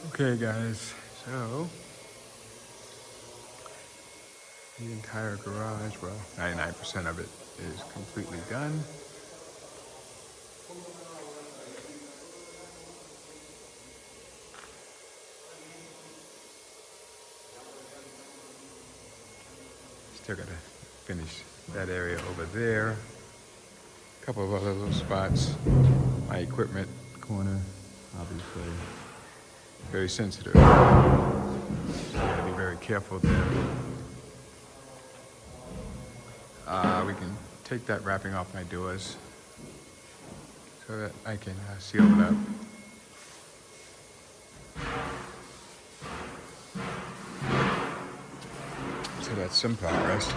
Okay guys, so the entire garage, well, 99% of it is completely done. Still gotta finish that area over there. A couple of other little spots. My equipment corner, obviously, very sensitive. So gotta be very careful there. We can take that wrapping off my doors so that I can seal it up. So that's some progress.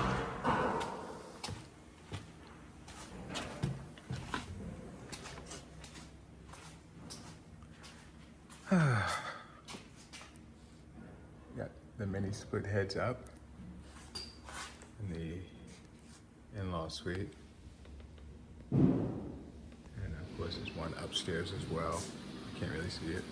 Got the mini split heads up in the in-law suite. And of course there's one upstairs as well. You can't really see it.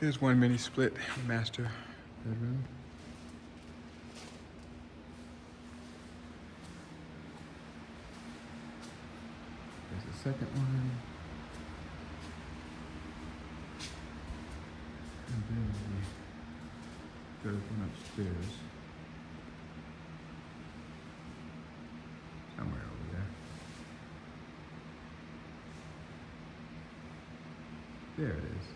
Here's one mini split master bedroom. There's the second one. And then the third one upstairs. Somewhere over there. There it is.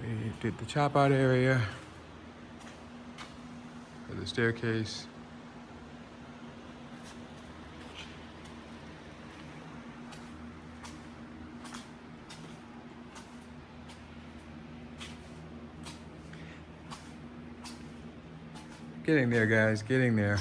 We did the chop out area for the staircase. Getting there, guys, getting there.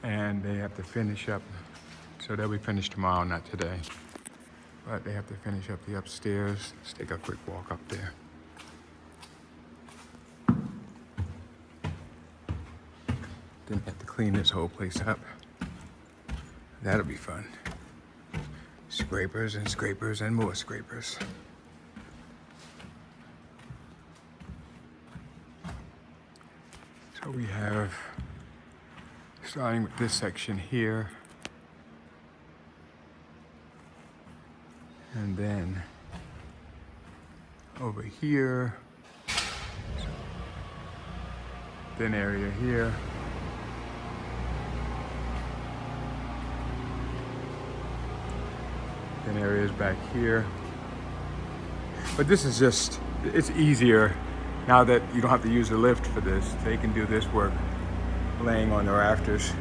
And they have to finish up, so they'll be finished tomorrow, not today. But they have to finish up the upstairs. Let's take a quick walk up there. Then have to clean this whole place up. That'll be fun. Scrapers and more scrapers. So we have, starting with this section here, and then over here, thin area here, thin areas back here. But this is just, it's easier now that you don't have to use the lift for this. They can do this work laying on the rafters.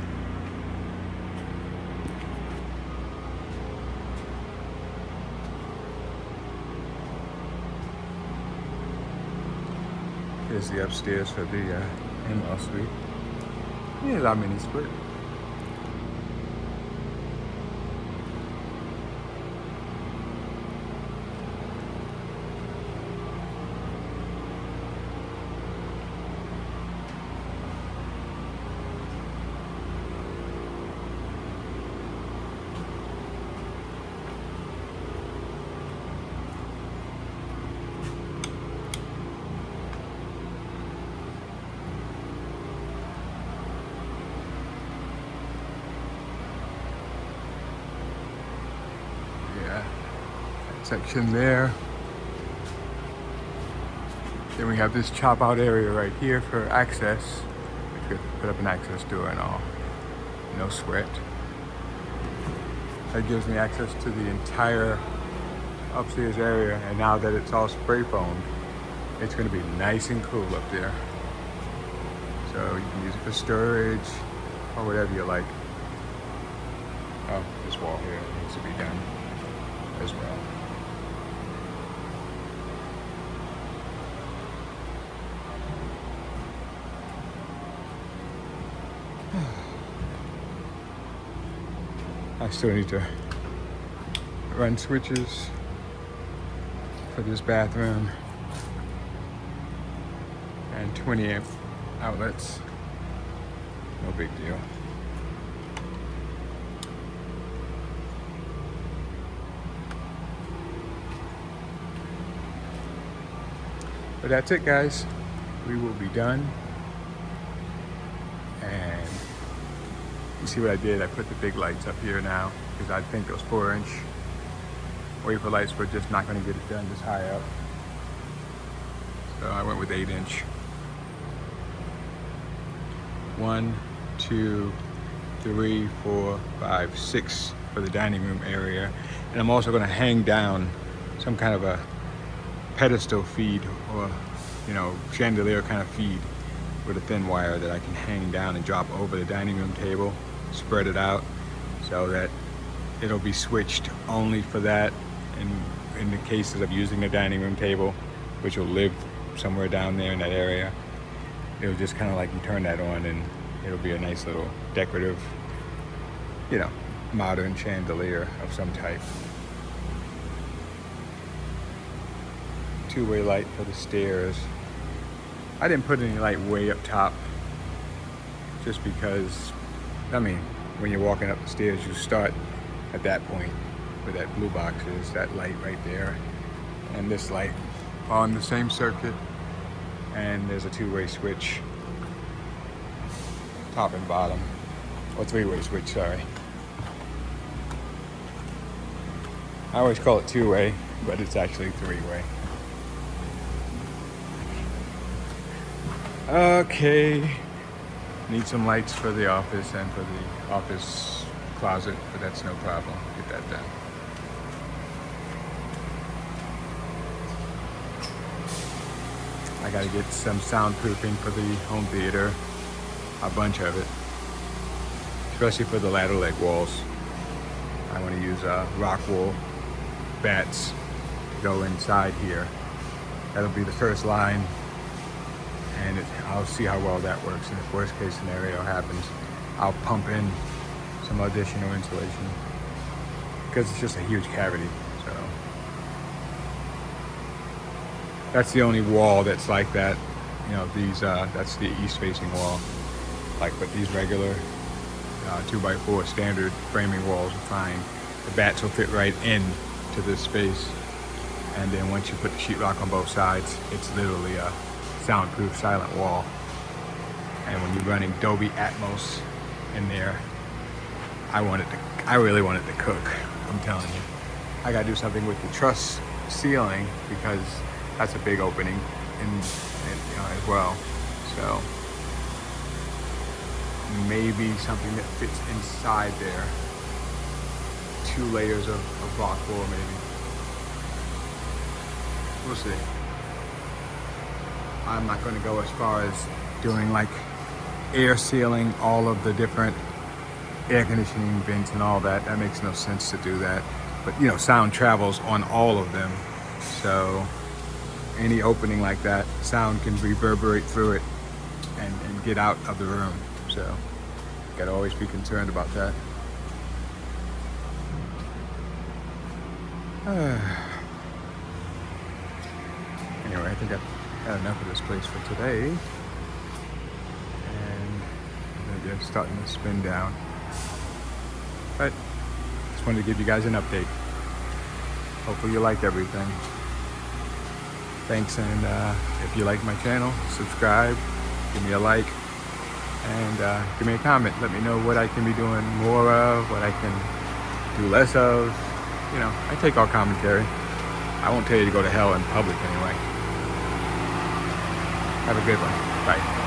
Here's the upstairs for the in-law suite. Here's our mini split. Section there. Then we have this chop out area right here for access. We could put up an access door and all. No sweat. That gives me access to the entire upstairs area, and now that it's all spray foamed, it's going to be nice and cool up there. So you can use it for storage or whatever you like. Oh, this wall here needs to be done as well. I still need to run switches for this bathroom and 20 amp outlets. No big deal. But that's it, guys. We will be done. And you see what I did? I put the big lights up here now because I think those 4-inch wafer lights were just not going to get it done this high up. So I went with 8-inch. 1, 2, 3, 4, 5, 6 for the dining room area. And I'm also going to hang down some kind of a pedestal feed or, you know, chandelier kind of feed with a thin wire that I can hang down and drop over the dining room table, spread it out so that it'll be switched only for that. And in the cases of using the dining room table, which will live somewhere down there in that area, it'll just kind of like you turn that on and it'll be a nice little decorative, you know, modern chandelier of some type. Two-way light for the stairs. I didn't put any light way up top just because, I mean, when you're walking up the stairs, you start at that point where that blue box is, that light right there, and this light on the same circuit, and there's a two-way switch, top and bottom, or three-way switch, sorry. I always call it two-way, but it's actually three-way. Okay, need some lights for the office and for the office closet, but that's no problem. Get that done. I gotta get some soundproofing for the home theater, a bunch of it, especially for the ladder leg walls. I want to use rock wool bats to go inside here. That'll be the first line. And I'll see how well that works. And if worst case scenario happens, I'll pump in some additional insulation because it's just a huge cavity. So that's the only wall that's like that. You know, these that's the east-facing wall. Like, but these regular 2x4 standard framing walls are fine. The bats will fit right in to this space. And then once you put the sheetrock on both sides, it's literally a soundproof silent wall. And when you're running Dolby Atmos in there, I really want it to cook. I'm telling you, I gotta do something with the truss ceiling because that's a big opening in you know, as well. So maybe something that fits inside there. 2 layers of rock wool, maybe. We'll see. I'm not going to go as far as doing like air sealing all of the different air conditioning vents and all that. That makes no sense to do that. But you know, sound travels on all of them. So any opening like that, sound can reverberate through it and get out of the room. So gotta always be concerned about that. Anyway, I think I've had enough of this place for today. And they're just starting to spin down. But just wanted to give you guys an update. Hopefully you liked everything. Thanks, and if you like my channel, subscribe, give me a like, and give me a comment. Let me know what I can be doing more of, what I can do less of. You know, I take all commentary. I won't tell you to go to hell in public anyway. Have a good one. Bye.